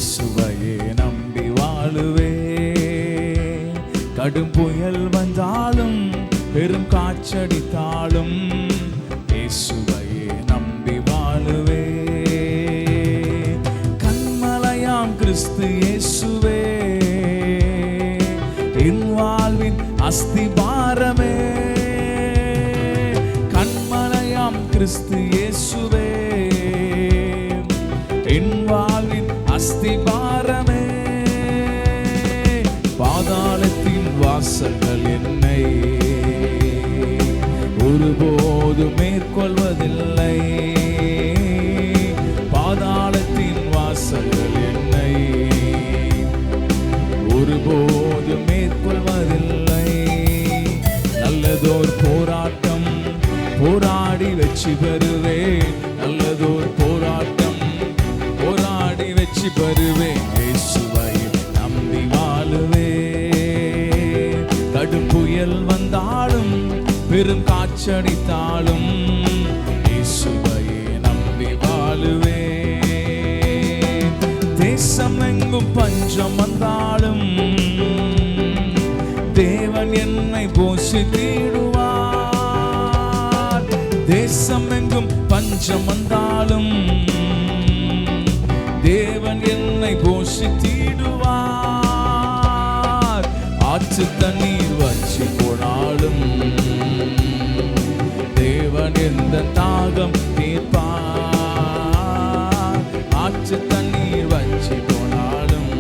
இயேசுவையே நம்பி வாழுவே. கடும் புயல் வந்தாலும் பெரும் காற்றடித்தாலும் இயேசுவையே நம்பி வாழுவே. கண்மலையாம் கிறிஸ்து இயேசுவே என் வாழ்வின் அஸ்திபாரமே. கண்மலையாம் கிறிஸ்து இயேசுவே என் வாழ்வின் அஸ்திபாரமே. பாதாளத்தின் வாசல்கள் என்னை ஒருபோது மேற்கொள்வதில்லை. பாதாளத்தின் வாசல்கள் என்னை ஒருபோது மேற்கொள்வதில்லை. நல்லதோர் போராட்டம் போராடி வெற்றி பெறுவேன். நல்லதோர் போராட்டம் போராடி வெற்றி பெறுவேன். இயேசுவை நம்பி வாழுவே. கடும் புயல் வந்தாலும் பெரும் காற்றடித்தாலும் இயேசுவை நம்பி வாழுவே. தேசம் எங்கும் பஞ்சம் வந்தாலும் தேவன் என்னை போஷித்திடுவார். தேசம் எங்கும் பஞ்சம் வந்தாலும் தேவன் என்னை போஷித்திடுவார். ஆற்று தண்ணீர் வற்றி போனாலும் தேவன் எந்த தாகம் தீர்ப்பார். ஆற்று தண்ணீர் வற்றி போனாலும்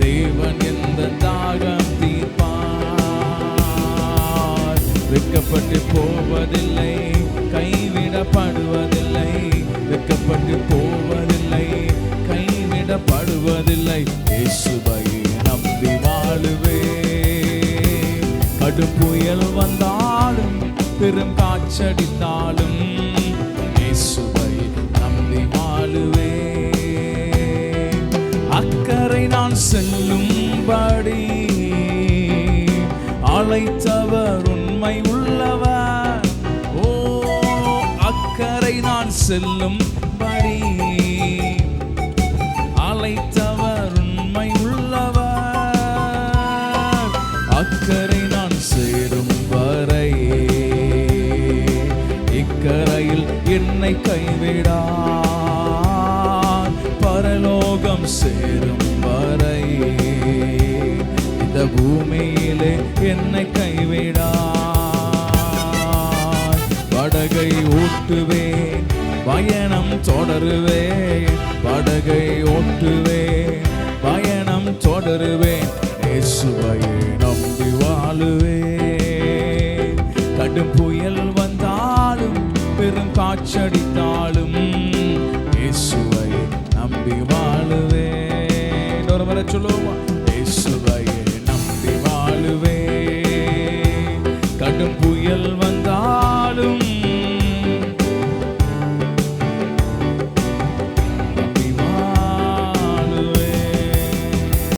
தேவன் எந்த தாகம் தீர்ப்பார். வெட்கப்பட்டு போவதில்லை, கைவிடப்படுவதில்லை. வெட்கப்பட்டு போவதில்லை, கைவிடப்படுவதில்லை. இயேசுவை நம்பி வாழுவே. கடும் புயல் வந்தாலும் பெரும் காற்றடித்தாலும் இயேசுவை நம்பி வாழுவே. அக்கறை நான் செல்லும்படி அழைத்தவர் உண்மை உள்ளவர். ஓ, அக்கறை நான் செல்லும்படி அழைத்தவர் உண்மை உள்ளவர். அக்கறை நான் சேரும் வரை இக்கரையில் என்னை கைவிடார். பரலோகம் சேரும் வரை இந்த பூமியிலே என்னை கைவிடார். படகை ஓட்டுவேன், பயணம் தொடருவேன். படகை ஓட்டுவேன், பயணம் தொடருவேன். இயேசுவையே நம்பி வாழுவேன். கடும் புயல் வந்தாலும் பெரும் காற்றடித்தாலும் இயேசுவை நம்பி வாழுவேன். ஒரு முறை சொல்லுவோம், இயேசுவையே நம்பி வாழுவேன். கடும் புயல்